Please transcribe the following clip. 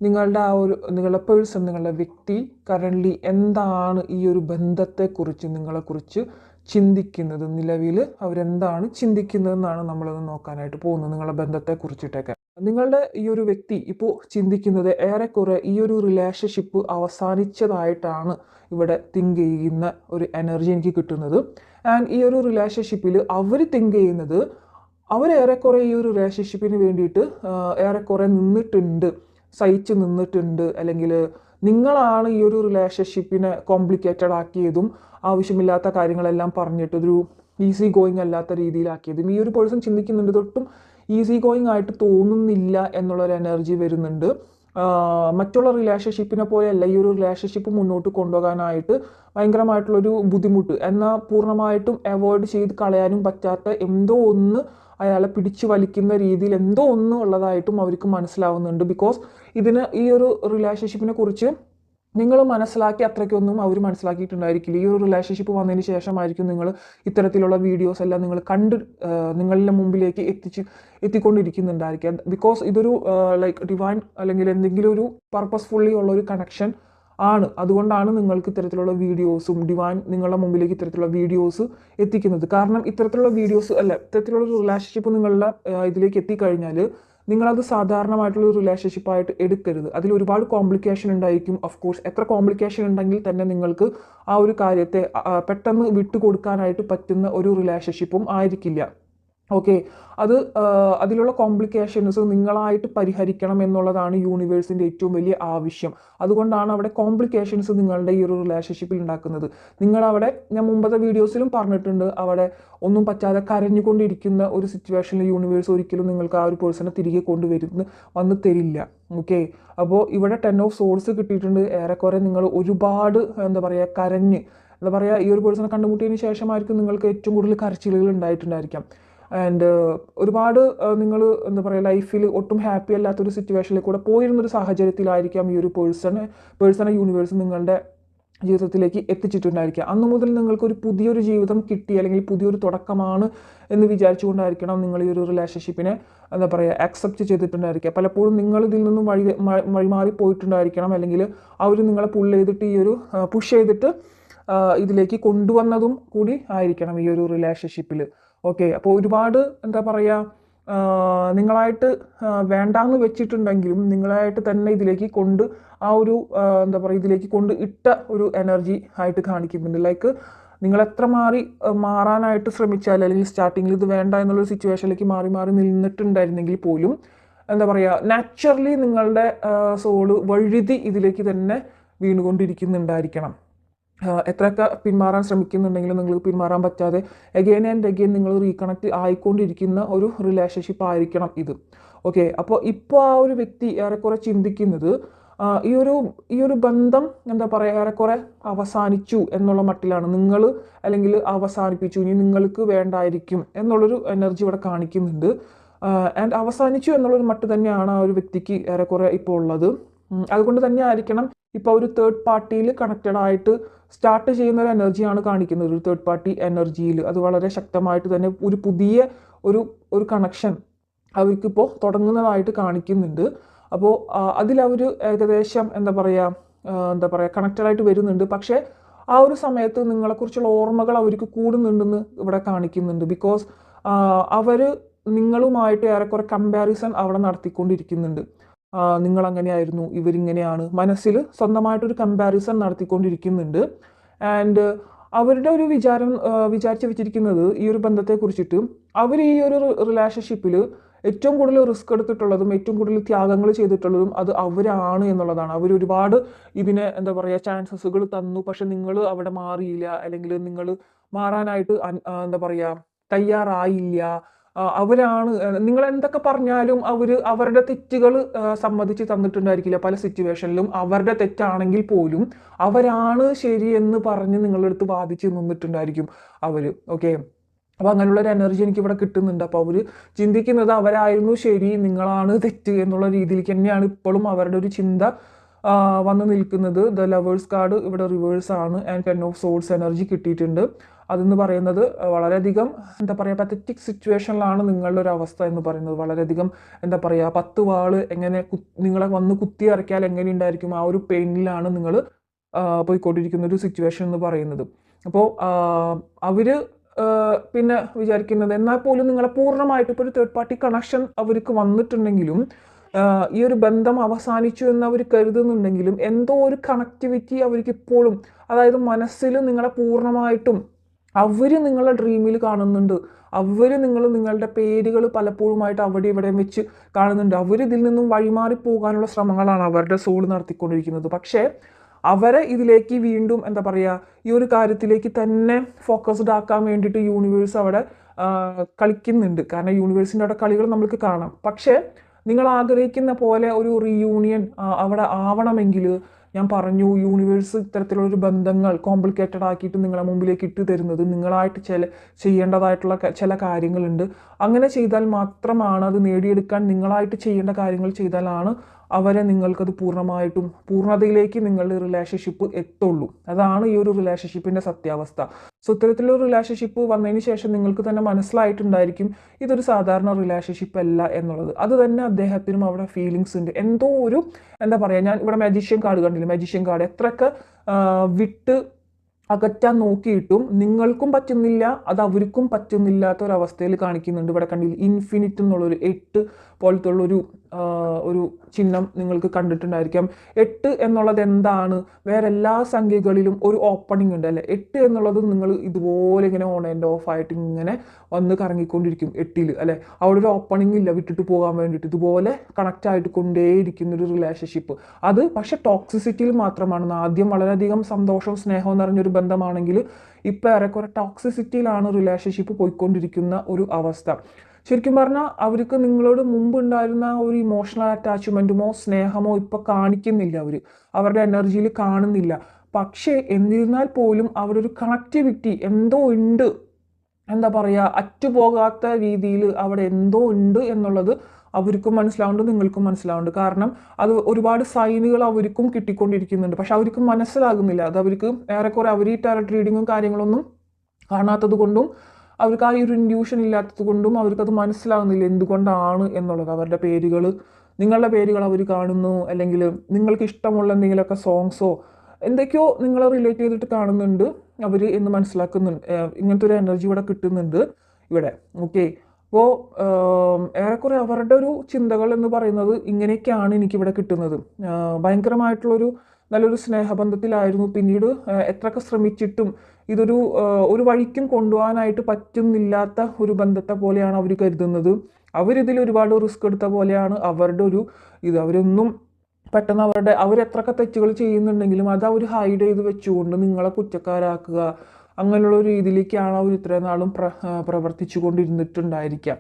നിങ്ങളുടെ പേഴ്സൺ, നിങ്ങളുടെ വ്യക്തി കറൻ്റ്ലി എന്താണ് ഈ ഒരു ബന്ധത്തെക്കുറിച്ച് നിങ്ങളെക്കുറിച്ച് ചിന്തിക്കുന്നത്, നിലവിൽ അവരെന്താണ് ചിന്തിക്കുന്നതെന്നാണ് നമ്മളത് നോക്കാനായിട്ട് പോകുന്നത്. നിങ്ങളുടെ ബന്ധത്തെക്കുറിച്ചിട്ടൊക്കെ നിങ്ങളുടെ ഈ ഒരു വ്യക്തി ഇപ്പോൾ ചിന്തിക്കുന്നത് ഏറെക്കുറെ ഈ ഒരു റിലേഷൻഷിപ്പ് അവസാനിച്ചതായിട്ടാണ് ഇവിടെ തിങ്ക് ചെയ്യുന്ന ഒരു എനർജി എനിക്ക് കിട്ടുന്നത്. ആൻഡ് ഈ ഒരു റിലേഷൻഷിപ്പിൽ അവർ തിങ്ക് ചെയ്യുന്നത് അവരേറെക്കുറെ ഈ ഒരു റിലേഷൻഷിപ്പിന് വേണ്ടിയിട്ട് ഏറെക്കുറെ നിന്നിട്ടുണ്ട്, സഹിച്ച് നിന്നിട്ടുണ്ട്, അല്ലെങ്കിൽ നിങ്ങളാണ് ഈ ഒരു റിലേഷൻഷിപ്പിനെ കോംപ്ലിക്കേറ്റഡ് ആക്കിയതും ആവശ്യമില്ലാത്ത കാര്യങ്ങളെല്ലാം പറഞ്ഞിട്ട് ഒരു ഈസി ഗോയിങ് അല്ലാത്ത രീതിയിലാക്കിയതും ഈ ഒരു പേഴ്സൺ ചിന്തിക്കുന്നുണ്ട്. തൊട്ടും ഈസി ഗോയിങ് ആയിട്ട് തോന്നുന്നില്ല എന്നുള്ളൊരു എനർജി വരുന്നുണ്ട്. മറ്റുള്ള റിലേഷൻഷിപ്പിനെ പോലെയല്ല ഈ ഒരു റിലേഷൻഷിപ്പ് മുന്നോട്ട് കൊണ്ടുപോകാനായിട്ട് ഭയങ്കരമായിട്ടുള്ളൊരു ബുദ്ധിമുട്ട്, എന്നാൽ പൂർണ്ണമായിട്ടും അവോയ്ഡ് ചെയ്ത് കളയാനും പറ്റാത്ത എന്തോ ഒന്ന് അയാളെ പിടിച്ചു വലിക്കുന്ന രീതിയിൽ എന്തോ ഒന്നും ഉള്ളതായിട്ടും അവർക്ക് മനസ്സിലാവുന്നുണ്ട്. ബിക്കോസ് ഈ ഒരു റിലേഷൻഷിപ്പിനെ കുറിച്ച് നിങ്ങൾ മനസ്സിലാക്കി അത്രയ്ക്കൊന്നും അവർ മനസ്സിലാക്കിയിട്ടുണ്ടായിരിക്കില്ല. ഈ ഒരു റിലേഷൻഷിപ്പ് വന്നതിന് ശേഷമായിരിക്കും നിങ്ങൾ ഇത്തരത്തിലുള്ള വീഡിയോസ് എല്ലാം നിങ്ങൾ നിങ്ങളുടെ മുമ്പിലേക്ക് എത്തിക്കൊണ്ടിരിക്കുന്നുണ്ടായിരിക്കാം. ബിക്കോസ് ഇതൊരു ലൈക്ക് ഡിവൈൻ അല്ലെങ്കിൽ എന്തെങ്കിലും ഒരു പർപ്പസ്ഫുള്ളി ഉള്ള ഒരു കണക്ഷൻ ആണ്. അതുകൊണ്ടാണ് നിങ്ങൾക്ക് ഇത്തരത്തിലുള്ള വീഡിയോസും ഡിവൈൻ നിങ്ങളുടെ മുമ്പിലേക്ക് ഇത്തരത്തിലുള്ള വീഡിയോസ് എത്തിക്കുന്നത്. കാരണം ഇത്തരത്തിലുള്ള വീഡിയോസ് ഇത്തരത്തിലുള്ള ഒരു റിലേഷൻഷിപ്പ് നിങ്ങളുടെ ഇതിലേക്ക് എത്തിക്കഴിഞ്ഞാൽ നിങ്ങളത് സാധാരണമായിട്ടുള്ള ഒരു റിലേഷൻഷിപ്പായിട്ട് എടുക്കരുത്. അതിൽ ഒരുപാട് കോംപ്ലിക്കേഷൻ ഉണ്ടായിരിക്കും. ഓഫ് കോഴ്സ് എത്ര കോംപ്ലിക്കേഷൻ ഉണ്ടെങ്കിൽ തന്നെ നിങ്ങൾക്ക് ആ ഒരു കാര്യത്തെ പെട്ടെന്ന് വിട്ടുകൊടുക്കാനായിട്ട് പറ്റുന്ന ഒരു റിലേഷൻഷിപ്പും ആയിരിക്കില്ല. ഓക്കെ, അതിലുള്ള കോംപ്ലിക്കേഷൻസ് നിങ്ങളായിട്ട് പരിഹരിക്കണം എന്നുള്ളതാണ് യൂണിവേഴ്സിൻ്റെ ഏറ്റവും വലിയ ആവശ്യം. അതുകൊണ്ടാണ് അവിടെ കോംപ്ലിക്കേഷൻസ് നിങ്ങളുടെ ഈ ഒരു റിലേഷൻഷിപ്പിൽ ഉണ്ടാക്കുന്നത്. നിങ്ങളവിടെ, ഞാൻ മുമ്പത്തെ വീഡിയോസിലും പറഞ്ഞിട്ടുണ്ട്, അവിടെ ഒന്നും പറ്റാതെ കരഞ്ഞുകൊണ്ടിരിക്കുന്ന ഒരു സിറ്റുവേഷനിൽ യൂണിവേഴ്സ് ഒരിക്കലും നിങ്ങൾക്ക് ആ ഒരു പേഴ്സണെ തിരികെ വന്ന് തരില്ല. ഓക്കെ, അപ്പോൾ ഇവിടെ 10 ഓഫ് സോഴ്സ് കിട്ടിയിട്ടുണ്ട്. ഏറെക്കുറെ നിങ്ങൾ ഒരുപാട് കരഞ്ഞ് ഈ ഒരു പേഴ്സണെ കണ്ടുമുട്ടിയതിന് ശേഷമായിരിക്കും നിങ്ങൾക്ക് ഏറ്റവും കൂടുതൽ കരച്ചിലുകൾ ഉണ്ടായിട്ടുണ്ടായിരിക്കാം. ആൻഡ് ഒരുപാട് നിങ്ങൾ ലൈഫിൽ ഒട്ടും ഹാപ്പി അല്ലാത്തൊരു സിറ്റുവേഷനിൽ കൂടെ പോയിരുന്നൊരു സാഹചര്യത്തിലായിരിക്കാം ഈ ഒരു പേഴ്സണെ യൂണിവേഴ്സ് നിങ്ങളുടെ ജീവിതത്തിലേക്ക് എത്തിച്ചിട്ടുണ്ടായിരിക്കുക. അന്നു മുതൽ നിങ്ങൾക്കൊരു പുതിയൊരു ജീവിതം കിട്ടി, അല്ലെങ്കിൽ പുതിയൊരു തുടക്കമാണ് എന്ന് വിചാരിച്ചുകൊണ്ടായിരിക്കണം നിങ്ങൾ ഈ ഒരു റിലേഷൻഷിപ്പിനെ അക്സെപ്റ്റ് ചെയ്തിട്ടുണ്ടായിരിക്കുക. പലപ്പോഴും നിങ്ങൾ ഇതിൽ നിന്നും വഴിമാറി പോയിട്ടുണ്ടായിരിക്കണം, അല്ലെങ്കിൽ അവർ നിങ്ങളെ പുഷ് ചെയ്തിട്ട് ഇതിലേക്ക് കൊണ്ടുവന്നതും കൂടി ആയിരിക്കണം ഈ ഒരു റിലേഷൻഷിപ്പിൽ. ഓക്കെ, അപ്പോൾ ഒരുപാട് നിങ്ങളായിട്ട് വേണ്ടാന്ന് വെച്ചിട്ടുണ്ടെങ്കിലും നിങ്ങളായിട്ട് തന്നെ ഇതിലേക്ക് ഇതിലേക്ക് കൊണ്ട് ഇട്ട ഒരു എനർജി ആയിട്ട് കാണിക്കുന്നുണ്ട്. ലൈക്ക് നിങ്ങൾ എത്ര മാറാനായിട്ട് ശ്രമിച്ചാൽ, അല്ലെങ്കിൽ സ്റ്റാർട്ടിങ്ങിൽ ഇത് വേണ്ട എന്നുള്ളൊരു സിറ്റുവേഷനിലേക്ക് മാറി നിന്നിട്ടുണ്ടായിരുന്നെങ്കിൽ പോലും നാച്ചുറലി നിങ്ങളുടെ സോള് വഴുതി ഇതിലേക്ക് തന്നെ വീണുകൊണ്ടിരിക്കുന്നുണ്ടായിരിക്കണം. എത്രയൊക്കെ പിന്മാറാൻ ശ്രമിക്കുന്നുണ്ടെങ്കിലും നിങ്ങൾക്ക് പിന്മാറാൻ പറ്റാതെ അഗെയിൻ ആൻഡ് അഗെയിൻ നിങ്ങൾ റീകണക്ട് ആയിക്കൊണ്ടിരിക്കുന്ന ഒരു റിലേഷൻഷിപ്പ് ആയിരിക്കണം ഇത്. ഓക്കെ, അപ്പോൾ ഇപ്പോൾ ആ ഒരു വ്യക്തി ഏറെക്കുറെ ചിന്തിക്കുന്നത് ഈ ഒരു ബന്ധം ഏറെക്കുറെ അവസാനിച്ചു എന്നുള്ള മട്ടിലാണ്. നിങ്ങൾ അല്ലെങ്കിൽ അവസാനിപ്പിച്ചു, ഇനി നിങ്ങൾക്ക് വേണ്ടായിരിക്കും എന്നുള്ളൊരു എനർജി ഇവിടെ കാണിക്കുന്നുണ്ട്. ആൻഡ് അവസാനിച്ചു എന്നുള്ളൊരു മട്ട് തന്നെയാണ് ആ ഒരു വ്യക്തിക്ക് ഏറെക്കുറെ ഇപ്പോൾ ഉള്ളത്. അതുകൊണ്ട് തന്നെ ആയിരിക്കണം ഇപ്പോൾ ഒരു തേർഡ് പാർട്ടിയിൽ കണക്റ്റഡ് ആയിട്ട് സ്റ്റാർട്ട് ചെയ്യുന്ന ഒരു എനർജിയാണ് കാണിക്കുന്നത്. ഒരു തേർഡ് പാർട്ടി എനർജിയിൽ അത് വളരെ ശക്തമായിട്ട് തന്നെ ഒരു പുതിയ ഒരു കണക്ഷൻ അവർക്കിപ്പോൾ തുടങ്ങുന്നതായിട്ട് കാണിക്കുന്നുണ്ട്. അപ്പോൾ അതിലവർ ഏകദേശം കണക്റ്റഡ് ആയിട്ട് വരുന്നുണ്ട്. പക്ഷേ ആ ഒരു സമയത്ത് നിങ്ങളെക്കുറിച്ചുള്ള ഓർമ്മകൾ അവർക്ക് കൂടുന്നുണ്ടെന്ന് ഇവിടെ കാണിക്കുന്നുണ്ട്. ബിക്കോസ് അവർ നിങ്ങളുമായിട്ട് ഏറെക്കുറെ കമ്പാരിസൺ അവിടെ നടത്തിക്കൊണ്ടിരിക്കുന്നുണ്ട്. നിങ്ങളങ്ങനെയായിരുന്നു, ഇവരിങ്ങനെയാണ്, മനസ്സിൽ സ്വന്തമായിട്ടൊരു കമ്പാരിസൺ നടത്തിക്കൊണ്ടിരിക്കുന്നുണ്ട്. ആൻഡ് അവരുടെ ഒരു വിചാരിച്ച് വെച്ചിരിക്കുന്നത് ഈ ഒരു ബന്ധത്തെക്കുറിച്ചിട്ട് അവർ ഈ ഒരു റിലേഷൻഷിപ്പിൽ ഏറ്റവും കൂടുതൽ റിസ്ക് എടുത്തിട്ടുള്ളതും ഏറ്റവും കൂടുതൽ ത്യാഗങ്ങൾ ചെയ്തിട്ടുള്ളതും അത് അവരാണ് എന്നുള്ളതാണ്. അവർ ഒരുപാട് ഇതിനെ ചാൻസസുകൾ തന്നു, പക്ഷെ നിങ്ങൾ അവിടെ മാറിയില്ല, അല്ലെങ്കിൽ നിങ്ങൾ മാറാനായിട്ട് തയ്യാറായില്ല. അവരാണ്, നിങ്ങൾ എന്തൊക്കെ പറഞ്ഞാലും അവരുടെ തെറ്റുകൾ സമ്മതിച്ച് തന്നിട്ടുണ്ടായിരിക്കില്ല. പല സിറ്റുവേഷനിലും അവരുടെ തെറ്റാണെങ്കിൽ പോലും അവരാണ് ശരി എന്ന് പറഞ്ഞ് നിങ്ങളുടെ അടുത്ത് വാദിച്ച് നിന്നിട്ടുണ്ടായിരിക്കും അവർ. ഓക്കെ, അപ്പോൾ അങ്ങനെയുള്ളൊരു എനർജി എനിക്ക് ഇവിടെ കിട്ടുന്നുണ്ട്. അപ്പോൾ അവർ ചിന്തിക്കുന്നത് അവരായിരുന്നു ശരി, നിങ്ങളാണ് തെറ്റ് എന്നുള്ള രീതിയിലേക്ക് തന്നെയാണ് ഇപ്പോഴും അവരുടെ ഒരു ചിന്ത വന്ന് നിൽക്കുന്നത്. ദ ലവേഴ്സ് കാർഡ് ഇവിടെ റിവേഴ്സ് ആണ്. ആൻഡ് 10 ഓഫ് സോൾസ് എനർജി കിട്ടിയിട്ടുണ്ട്. അതെന്ന് പറയുന്നത് വളരെയധികം എന്താ പറയുക പത്തറ്റിക് സിറ്റുവേഷനിലാണ് നിങ്ങളുടെ ഒരു അവസ്ഥ എന്ന് പറയുന്നത്. വളരെയധികം എന്താ പറയുക 10 വാള് എങ്ങനെ നിങ്ങളെ വന്ന് കുത്തി ഇറക്കിയാൽ എങ്ങനെ ഉണ്ടായിരിക്കും ആ ഒരു പെയിനിലാണ് നിങ്ങൾ പോയിക്കൊണ്ടിരിക്കുന്ന ഒരു സിറ്റുവേഷൻ എന്ന് പറയുന്നത്. അപ്പോൾ അവർ പിന്നെ വിചാരിക്കുന്നത് എന്നാൽ പോലും നിങ്ങളെ പൂർണ്ണമായിട്ട് ഇപ്പോൾ ഒരു തേർഡ് പാർട്ടി കണക്ഷൻ അവർക്ക് വന്നിട്ടുണ്ടെങ്കിലും ഈ ഒരു ബന്ധം അവസാനിച്ചു എന്ന് അവർ കരുതുന്നുണ്ടെങ്കിലും എന്തോ ഒരു കണക്ടിവിറ്റി അവർക്ക് ഇപ്പോഴും, അതായത് മനസ്സിൽ നിങ്ങളെ പൂർണ്ണമായിട്ടും അവർ നിങ്ങളെ ഡ്രീമിൽ കാണുന്നുണ്ട്. അവർ നിങ്ങളുടെ പേരുകൾ പലപ്പോഴുമായിട്ട് അവിടെ ഇവിടെയും വെച്ച് കാണുന്നുണ്ട്. അവർ ഇതിൽ നിന്നും വഴിമാറി പോകാനുള്ള ശ്രമങ്ങളാണ് അവരുടെ സോൾ നടത്തിക്കൊണ്ടിരിക്കുന്നത്. പക്ഷേ അവരെ ഇതിലേക്ക് വീണ്ടും എന്താ പറയുക ഈ ഒരു കാര്യത്തിലേക്ക് തന്നെ ഫോക്കസ്ഡ് ആക്കാൻ വേണ്ടിയിട്ട് യൂണിവേഴ്സ് അവിടെ കളിക്കുന്നുണ്ട്. കാരണം യൂണിവേഴ്സിൻ്റെ അവിടെ കളികൾ നമുക്ക് കാണാം. പക്ഷേ നിങ്ങൾ ആഗ്രഹിക്കുന്ന പോലെ ഒരു റീയൂണിയൻ അവിടെ ആവണമെങ്കിൽ ഞാൻ പറഞ്ഞു, യൂണിവേഴ്സ് ഇത്തരത്തിലുള്ളൊരു ബന്ധങ്ങൾ കോംപ്ലിക്കേറ്റഡ് ആക്കിയിട്ട് നിങ്ങളെ മുമ്പിലേക്ക് ഇട്ട് തരുന്നത് നിങ്ങളായിട്ട് ചെയ്യേണ്ടതായിട്ടുള്ള ചില കാര്യങ്ങളുണ്ട്. അങ്ങനെ ചെയ്താൽ മാത്രമാണ് അത് നേടിയെടുക്കാൻ നിങ്ങളായിട്ട് ചെയ്യേണ്ട കാര്യങ്ങൾ ചെയ്താലാണ് അവരെ നിങ്ങൾക്കത് പൂർണ്ണതയിലേക്ക് നിങ്ങളുടെ റിലേഷൻഷിപ്പ് എത്തുള്ളൂ. അതാണ് ഈ ഒരു റിലേഷൻഷിപ്പിൻ്റെ സത്യാവസ്ഥ. സോ ഇത്തരത്തിലൊരു റിലേഷൻഷിപ്പ് വന്നതിന് ശേഷം നിങ്ങൾക്ക് തന്നെ മനസ്സിലായിട്ടുണ്ടായിരിക്കും ഇതൊരു സാധാരണ റിലേഷൻഷിപ്പ് അല്ല എന്നുള്ളത്. അത് തന്നെ അദ്ദേഹത്തിനും അവിടെ ഫീലിങ്സ് ഉണ്ട്. എന്തോ ഒരു എന്താ പറയുക, ഞാൻ ഇവിടെ മജീഷ്യൻ കാർഡ് കണ്ടില്ല, മജീഷ്യൻ കാർഡ് എത്രയൊക്കെ വിട്ട് അകറ്റാൻ നോക്കിയിട്ടും നിങ്ങൾക്കും പറ്റുന്നില്ല, അത് അവർക്കും പറ്റുന്നില്ലാത്ത ഒരവസ്ഥയിൽ കാണിക്കുന്നുണ്ട്. ഇവിടെ കണ്ടില്ല, ഇൻഫിനിറ്റ് എന്നുള്ളൊരു 8 പോലത്തെ ഒരു ചിഹ്നം നിങ്ങൾക്ക് കണ്ടിട്ടുണ്ടായിരിക്കാം. 8 എന്നുള്ളത് എന്താണ്? വേറെ എല്ലാ സംഖ്യകളിലും ഒരു ഓപ്പണിംഗ് ഉണ്ട് അല്ലേ. 8 എന്നുള്ളത് നിങ്ങൾ ഇതുപോലെ ഇങ്ങനെ ഓൺ ആൻഡ് ഓഫ് ആയിട്ട് ഇങ്ങനെ വന്ന് കറങ്ങിക്കൊണ്ടിരിക്കും 8 അല്ലേ. അവിടെ ഒരു ഓപ്പണിംഗ് ഇല്ല വിട്ടിട്ട് പോകാൻ വേണ്ടിയിട്ട്. ഇതുപോലെ കണക്റ്റ് ആയിട്ട് കൊണ്ടേയിരിക്കുന്ന ഒരു റിലേഷൻഷിപ്പ്. അത് പക്ഷെ ടോക്സിസിറ്റിയിൽ മാത്രമാണ്. ആദ്യം വളരെയധികം സന്തോഷവും സ്നേഹവും നിറഞ്ഞൊരു ബന്ധമാണെങ്കിൽ ഇപ്പോൾ ഏറെക്കുറെ ടോക്സിസിറ്റിയിലാണ് റിലേഷൻഷിപ്പ് പോയിക്കൊണ്ടിരിക്കുന്ന ഒരു അവസ്ഥ. ശരിക്കും പറഞ്ഞാൽ അവർക്ക് നിങ്ങളോട് മുമ്പ് ഉണ്ടായിരുന്ന ഒരു ഇമോഷണൽ അറ്റാച്ച്മെൻറ്റുമോ സ്നേഹമോ ഇപ്പോൾ കാണിക്കുന്നില്ല. അവരുടെ എനർജിയിൽ കാണുന്നില്ല. പക്ഷേ എന്നിരുന്നാൽ പോലും അവിടെ ഒരു കണക്ടിവിറ്റി എന്തോ ഉണ്ട്, എന്താ പറയുക, അറ്റുപോകാത്ത രീതിയിൽ അവിടെ എന്തോ ഉണ്ട് എന്നുള്ളത് അവർക്കും മനസ്സിലാവുന്നുണ്ട്, നിങ്ങൾക്കും മനസ്സിലാവുന്നുണ്ട്. കാരണം അത് ഒരുപാട് സൈനുകൾ അവർക്കും കിട്ടിക്കൊണ്ടിരിക്കുന്നുണ്ട്. പക്ഷെ അവർക്ക് മനസ്സിലാകുന്നില്ല. അത് അവർക്ക് ഏറെക്കുറെ അവർ ഈ ടാരറ്റ് റീഡിങ്ങും കാര്യങ്ങളൊന്നും കാണാത്തത് കൊണ്ടും അവർക്ക് ആ ഒരു ഇൻഡ്യൂഷൻ ഇല്ലാത്തത് കൊണ്ടും അവർക്കത് മനസ്സിലാകുന്നില്ല എന്തുകൊണ്ടാണ് എന്നുള്ളത്. അവരുടെ പേരുകൾ, നിങ്ങളുടെ പേരുകൾ അവർ കാണുന്നു, അല്ലെങ്കിൽ നിങ്ങൾക്ക് ഇഷ്ടമുള്ള എന്തെങ്കിലുമൊക്കെ സോങ്സോ എന്തൊക്കെയോ നിങ്ങളെ റിലേറ്റ് ചെയ്തിട്ട് കാണുന്നുണ്ട് അവർ എന്ന് മനസ്സിലാക്കുന്നുണ്ട്. ഇങ്ങനത്തെ ഒരു എനർജി ഇവിടെ കിട്ടുന്നുണ്ട് ഇവിടെ. ഓക്കെ, അപ്പോൾ ഏറെക്കുറെ അവരുടെ ഒരു ചിന്തകൾ എന്ന് പറയുന്നത് ഇങ്ങനെയൊക്കെയാണ് എനിക്കിവിടെ കിട്ടുന്നത്. ഭയങ്കരമായിട്ടുള്ളൊരു നല്ലൊരു സ്നേഹബന്ധത്തിലായിരുന്നു. പിന്നീട് എത്രയൊക്കെ ശ്രമിച്ചിട്ടും ഒരു വഴിക്കും കൊണ്ടുപോകാനായിട്ട് പറ്റുന്നില്ലാത്ത ഒരു ബന്ധത്തെ പോലെയാണ് അവർ കരുതുന്നത്. അവരിതിൽ ഒരുപാട് റിസ്ക് എടുത്ത പോലെയാണ് അവരുടെ അവരൊന്നും പെട്ടെന്ന് അവരെത്രയൊക്കെ തെറ്റുകൾ ചെയ്യുന്നുണ്ടെങ്കിലും അത് അവർ ഹൈഡ് ചെയ്ത് വെച്ചുകൊണ്ട് നിങ്ങളെ കുറ്റക്കാരാക്കുക, അങ്ങനെയുള്ള ഒരു രീതിയിലേക്കാണ് അവർ ഇത്രയും നാളും പ്രവർത്തിച്ചു കൊണ്ടിരുന്നിട്ടുണ്ടായിരിക്കാം.